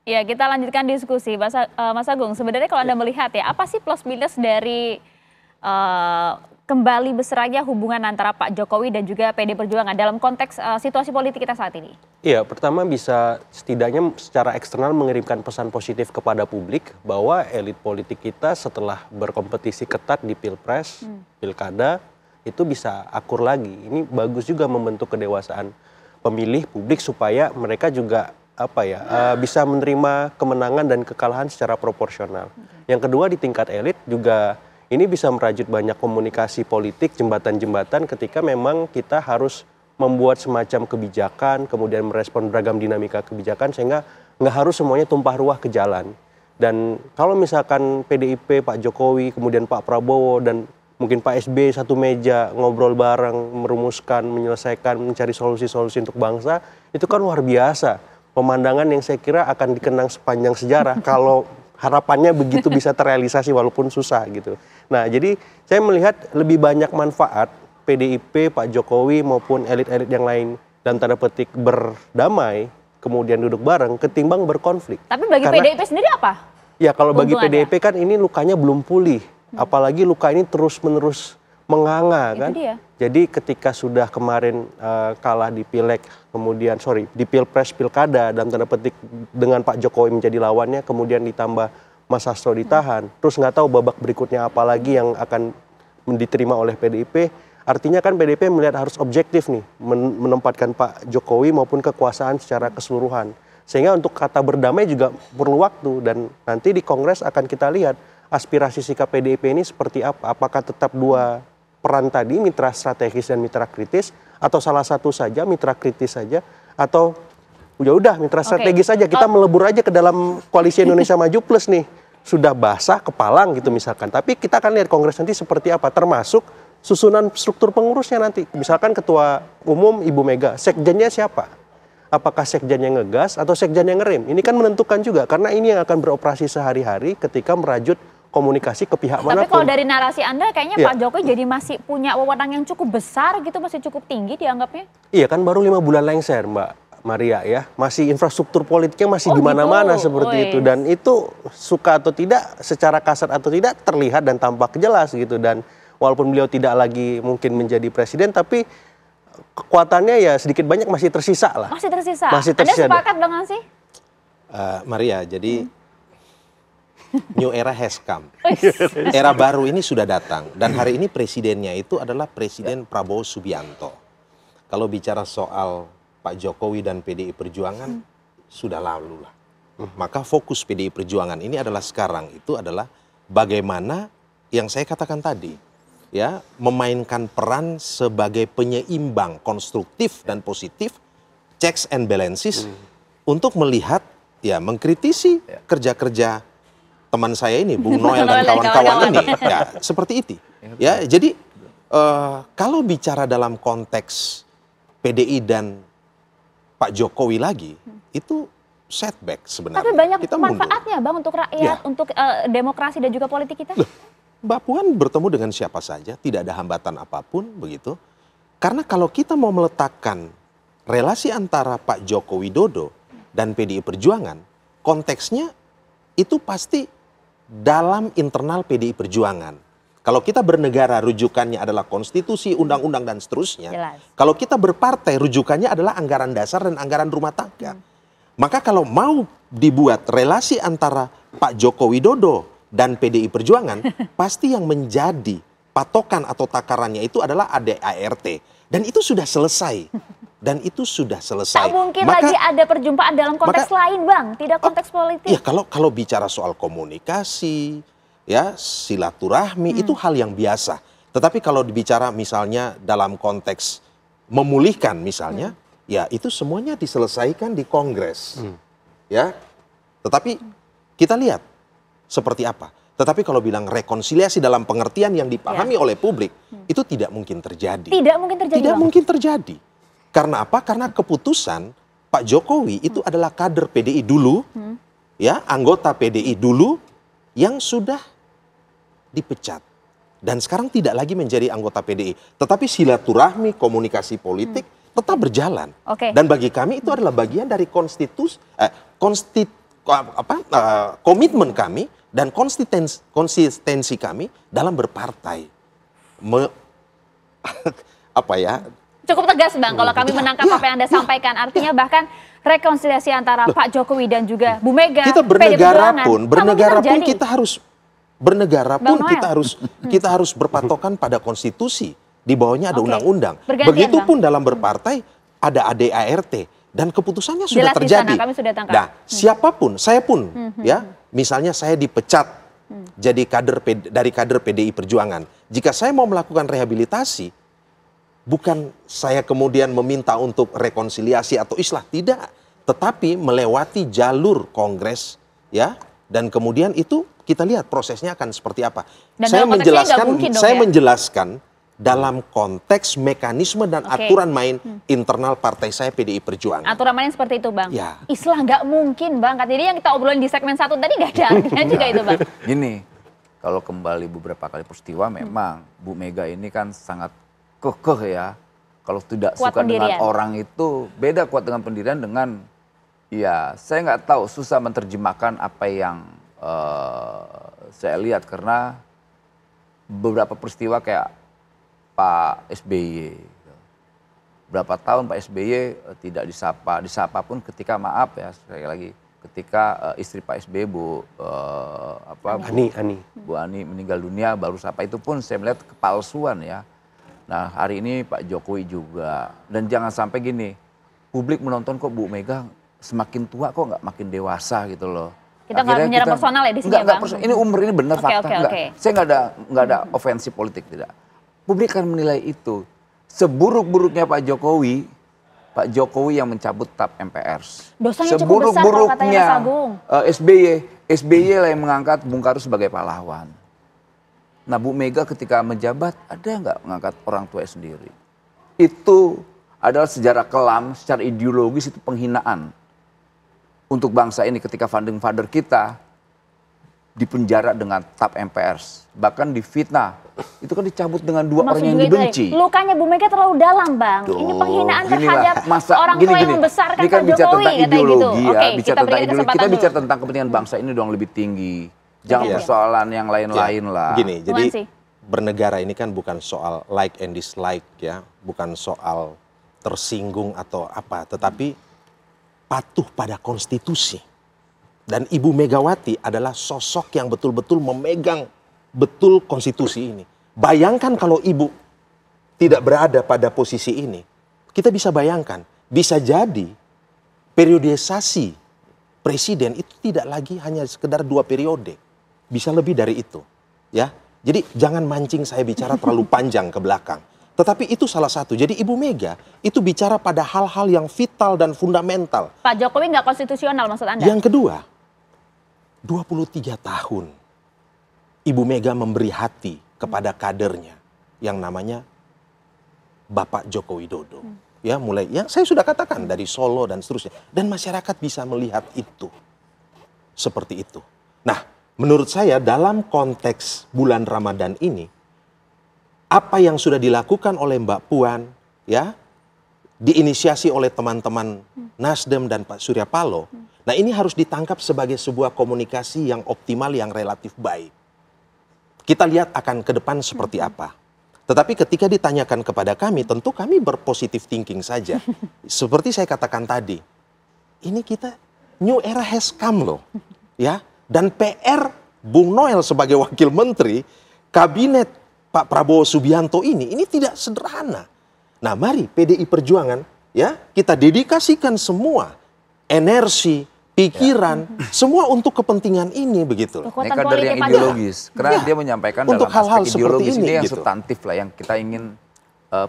Ya, kita lanjutkan diskusi. Mas Agung, sebenarnya kalau Anda melihat ya, apa sih plus minus dari kembali besarnya hubungan antara Pak Jokowi dan juga PD Perjuangan dalam konteks situasi politik kita saat ini? Iya, pertama bisa setidaknya secara eksternal mengirimkan pesan positif kepada publik bahwa elit politik kita setelah berkompetisi ketat di Pilpres, Pilkada, itu bisa akur lagi. Ini bagus juga membentuk kedewasaan pemilih publik supaya mereka juga bisa menerima kemenangan dan kekalahan secara proporsional. Yang kedua di tingkat elit juga ini bisa merajut banyak komunikasi politik, jembatan-jembatan ketika memang kita harus membuat semacam kebijakan, kemudian merespon beragam dinamika kebijakan sehingga nggak harus semuanya tumpah ruah ke jalan. Dan kalau misalkan PDIP, Pak Jokowi, kemudian Pak Prabowo dan mungkin Pak SBY satu meja ngobrol bareng, merumuskan, menyelesaikan, mencari solusi-solusi untuk bangsa, itu kan luar biasa. Pemandangan yang saya kira akan dikenang sepanjang sejarah kalau harapannya begitu bisa terrealisasi walaupun susah gitu. Nah, jadi saya melihat lebih banyak manfaat PDIP, Pak Jokowi maupun elit-elit yang lain dalam tanda petik berdamai, kemudian duduk bareng ketimbang berkonflik. Tapi bagi PDIP sendiri apa? Ya, kalau bagi PDIP kan ini lukanya belum pulih. Apalagi luka ini terus-menerus menganga kan. Jadi ketika sudah kemarin kalah di Pileg, kemudian di Pilpres Pilkada dalam tanda petik dengan Pak Jokowi menjadi lawannya, kemudian ditambah Mas Hasto ditahan, terus nggak tahu babak berikutnya apa lagi yang akan diterima oleh PDIP. Artinya kan PDIP melihat harus objektif nih, menempatkan Pak Jokowi maupun kekuasaan secara keseluruhan. Sehingga untuk kata berdamai juga perlu waktu dan nanti di Kongres akan kita lihat aspirasi sikap PDIP ini seperti apa. Apakah tetap dua peran tadi, mitra strategis dan mitra kritis, atau salah satu saja, mitra kritis saja, atau ya udah mitra strategis saja, kita melebur aja ke dalam koalisi Indonesia Maju Plus nih. Sudah basah, kepalang gitu misalkan. Tapi kita akan lihat Kongres nanti seperti apa, termasuk susunan struktur pengurusnya nanti. Misalkan Ketua Umum Ibu Mega, sekjennya siapa? Apakah sekjennya ngegas atau sekjennya ngerem? Ini kan menentukan juga, karena ini yang akan beroperasi sehari-hari ketika merajut komunikasi ke pihak manapun. Tapi kalau dari narasi Anda kayaknya Pak Jokowi jadi masih punya wewenang yang cukup besar gitu, masih cukup tinggi dianggapnya? Iya kan baru 5 bulan lengser Mbak Maria ya, masih infrastruktur politiknya masih di mana-mana seperti itu. Dan itu suka atau tidak, secara kasar atau tidak terlihat dan tampak jelas gitu. Dan walaupun beliau tidak lagi mungkin menjadi presiden, tapi kekuatannya ya sedikit banyak masih tersisa lah. Masih tersisa? Anda sepakat dengan sih? Maria, jadi new era has come. Era baru ini sudah datang. Dan hari ini presidennya itu adalah Presiden Prabowo Subianto. Kalau bicara soal Pak Jokowi dan PDI Perjuangan, sudah lalu lah. Maka fokus PDI Perjuangan ini adalah sekarang itu adalah bagaimana yang saya katakan tadi. Ya, memainkan peran sebagai penyeimbang konstruktif dan positif, checks and balances, untuk melihat, ya mengkritisi kerja-kerja teman saya ini, Bung Noel dan kawan-kawan ini, ya seperti itu. Ya, jadi kalau bicara dalam konteks PDI dan Pak Jokowi lagi, itu setback sebenarnya. Tapi banyak manfaatnya Bang untuk rakyat, untuk demokrasi dan juga politik kita. Mbak Puan bertemu dengan siapa saja, tidak ada hambatan apapun begitu. Karena kalau kita mau meletakkan relasi antara Pak Joko Widodo dan PDI Perjuangan, konteksnya itu pasti dalam internal PDI Perjuangan. Kalau kita bernegara rujukannya adalah konstitusi, undang-undang dan seterusnya. Jelas. Kalau kita berpartai rujukannya adalah anggaran dasar dan anggaran rumah tangga. Maka kalau mau dibuat relasi antara Pak Joko Widodo dan PDI Perjuangan, pasti yang menjadi patokan atau takarannya itu adalah ADART. Dan itu sudah selesai. Dan itu sudah selesai. Tak mungkin lagi ada perjumpaan dalam konteks lain Bang, tidak konteks politik. Ya kalau bicara soal komunikasi, ya silaturahmi, itu hal yang biasa. Tetapi kalau dibicara misalnya dalam konteks memulihkan misalnya, ya itu semuanya diselesaikan di Kongres. Ya, tetapi kita lihat seperti apa. Tetapi kalau bilang rekonsiliasi dalam pengertian yang dipahami oleh publik, itu tidak mungkin terjadi. Tidak mungkin terjadi. Tidak mungkin terjadi. Karena apa? Karena keputusan Pak Jokowi itu adalah kader PDI dulu, ya anggota PDI dulu yang sudah dipecat dan sekarang tidak lagi menjadi anggota PDI. Tetapi silaturahmi, komunikasi politik tetap berjalan. Dan bagi kami itu adalah bagian dari komitmen kami dan konsistensi kami dalam berpartai. Cukup tegas Bang, kalau kami menangkap apa yang Anda sampaikan. Artinya bahkan rekonsiliasi antara Pak Jokowi dan juga Bu Mega. Kita bernegara pun kita harus berpatokan pada konstitusi. Di bawahnya ada undang-undang. Begitupun dalam berpartai ada ADART dan keputusannya sudah terjadi. Kami sudah tangkap. Nah, siapapun, saya pun ya, misalnya saya dipecat jadi dari kader PDI Perjuangan. Jika saya mau melakukan rehabilitasi, bukan saya kemudian meminta untuk rekonsiliasi atau islah, tidak, tetapi melewati jalur kongres ya, dan kemudian itu kita lihat prosesnya akan seperti apa. Dan saya menjelaskan dalam konteks mekanisme dan aturan main internal partai saya PDI Perjuangan. Aturan main seperti itu Bang. Ya. Islah nggak mungkin Bang. Katanya yang kita obrolin di segmen 1 tadi nggak ada artinya juga itu Bang. Gini, kalau kembali beberapa kali peristiwa memang Bu Mega ini kan sangat kekeh ya. Kalau tidak kuat suka pendirian. dengan orang itu beda kuat dengan pendirian dengan ya saya nggak tahu, susah menerjemahkan apa yang saya lihat karena beberapa peristiwa kayak Pak SBY. Berapa tahun Pak SBY tidak disapa pun ketika maaf ya sekali lagi ketika istri Pak SBY Bu Ani meninggal dunia baru sapa, itu pun saya melihat kepalsuan ya. Nah hari ini Pak Jokowi juga, dan jangan sampai gini publik menonton kok Bu Mega semakin tua kok nggak makin dewasa gitu loh. Kita nggak menyerang personal ya di sini ya Bang? Ini umur ini benar fakta. Saya nggak ada ofensif politik, tidak. Publik akan menilai itu. Seburuk-buruknya Pak Jokowi yang mencabut TAP MPR. Dosanya cukup besar kalau katanya Mas Agung. SBY lah yang mengangkat Bung Karno sebagai pahlawan. Nah Bu Mega ketika menjabat ada nggak mengangkat orang tua sendiri? Itu adalah sejarah kelam, secara ideologis itu penghinaan untuk bangsa ini ketika founding father kita dipenjara dengan TAP MPR. Bahkan difitnah. Itu kan dicabut dengan dua orang yang dibenci. Lukanya Bu Mega terlalu dalam Bang. Ini penghinaan terhadap orang tua yang membesarkan Pak Jokowi. bicara tentang ideologi ya, bicara tentang ideologi. Kita bicara tentang kepentingan bangsa ini dong lebih tinggi. Jangan persoalan yang lain-lain lah. Gini, jadi bernegara ini kan bukan soal like and dislike ya. Bukan soal tersinggung atau apa. Tetapi patuh pada konstitusi. Dan Ibu Megawati adalah sosok yang betul-betul memegang betul konstitusi ini. Bayangkan kalau ibu tidak berada pada posisi ini. Kita bisa bayangkan, bisa jadi periodisasi presiden itu tidak lagi hanya sekedar 2 periode. Bisa lebih dari itu. Ya. Jadi jangan mancing saya bicara terlalu panjang ke belakang. Tetapi itu salah satu. Jadi Ibu Mega itu bicara pada hal-hal yang vital dan fundamental. Pak Jokowi nggak konstitusional maksud Anda? Yang kedua, 23 tahun Ibu Mega memberi hati kepada kadernya yang namanya Bapak Joko Widodo. Ya, mulai ya saya sudah katakan dari Solo dan seterusnya, dan masyarakat bisa melihat itu. Seperti itu. Nah, menurut saya dalam konteks bulan Ramadan ini apa yang sudah dilakukan oleh Mbak Puan ya, diinisiasi oleh teman-teman Nasdem dan Pak Surya Paloh. Nah, ini harus ditangkap sebagai sebuah komunikasi yang optimal, yang relatif baik. Kita lihat akan ke depan seperti apa. Tetapi ketika ditanyakan kepada kami, tentu kami berpositif thinking saja. Seperti saya katakan tadi, ini kita new era has come loh. Ya, dan PR Bung Noel sebagai wakil menteri, kabinet Pak Prabowo Subianto ini tidak sederhana. Nah, mari PDI Perjuangan ya, kita dedikasikan semua energi, pikiran, semua untuk kepentingan ini begitu. Ini kader yang ideologis, karena dia menyampaikan untuk dalam hal-hal aspek ideologis ini yang gitu. substantif lah, yang kita ingin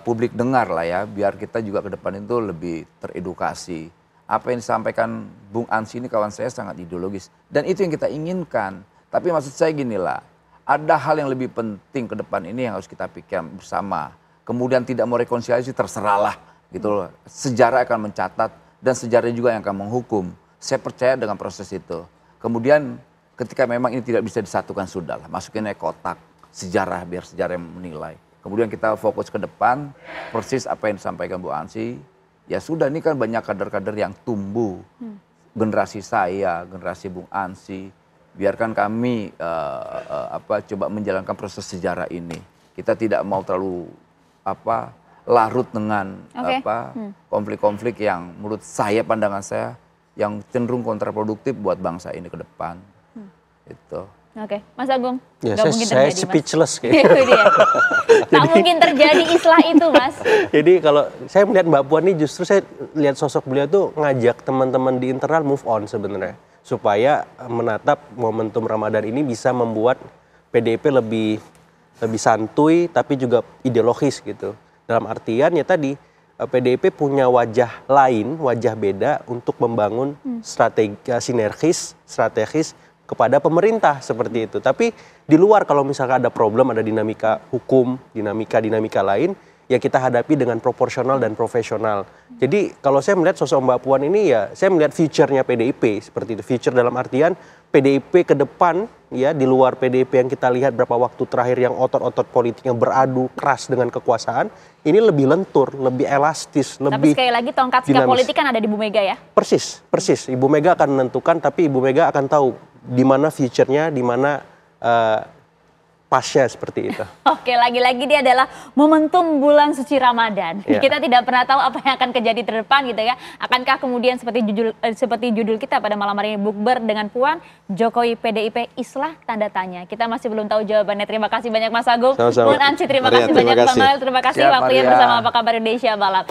publik dengar lah ya, biar kita juga ke depan itu lebih teredukasi. Apa yang disampaikan Bung Ansy ini kawan saya sangat ideologis, dan itu yang kita inginkan. Tapi maksud saya gini lah, ada hal yang lebih penting ke depan ini yang harus kita pikirkan bersama. Kemudian tidak mau rekonsiliasi terserahlah gitu loh. Sejarah akan mencatat dan sejarah juga yang akan menghukum. Saya percaya dengan proses itu. Kemudian ketika memang ini tidak bisa disatukan, sudahlah masukin ke kotak sejarah biar sejarah yang menilai. Kemudian kita fokus ke depan, persis apa yang disampaikan Bu Ansy. Ya sudah, ini kan banyak kader-kader yang tumbuh generasi saya, generasi Bung Ansy, biarkan kami coba menjalankan proses sejarah ini. Kita tidak mau terlalu larut dengan konflik-konflik yang menurut saya, pandangan saya, yang cenderung kontraproduktif buat bangsa ini ke depan. Itu. Oke, Mas Agung. Ya, saya speechless kayaknya. Itu dia. Tak mungkin terjadi islah itu, Mas. Jadi kalau saya melihat Mbak Puan ini, justru saya lihat sosok beliau tuh ngajak teman-teman di internal move on sebenarnya, supaya menatap momentum Ramadan ini bisa membuat PDIP lebih santuy tapi juga ideologis gitu. Dalam artian ya tadi, PDIP punya wajah lain, wajah beda untuk membangun strategi strategis kepada pemerintah seperti itu. Tapi di luar, kalau misalkan ada problem, ada dinamika hukum, dinamika lain, ya kita hadapi dengan proporsional dan profesional. Jadi kalau saya melihat sosok Mbak Puan ini, ya saya melihat future-nya PDIP seperti itu. Future dalam artian PDIP ke depan, ya di luar PDIP yang kita lihat berapa waktu terakhir yang otot-otot politiknya beradu keras dengan kekuasaan, ini lebih lentur, lebih elastis, lebih. Tapi sekali lagi tongkat sikap politik kan ada di Bu Mega ya? Persis. Ibu Mega akan menentukan, tapi Ibu Mega akan tahu di mana future-nya, di mana pasnya seperti itu. Oke, lagi-lagi dia adalah momentum bulan suci Ramadan. Kita tidak pernah tahu apa yang akan terjadi di depan gitu ya. Akankah kemudian seperti judul kita pada malam hari ini, bukber dengan Puan, Jokowi PDIP islah tanda tanya. Kita masih belum tahu jawabannya. Terima kasih banyak Mas Agung. Bung Ansy, terima kasih banyak Bang Noel, terima kasih waktunya bersama Apa Kabar Indonesia Malam.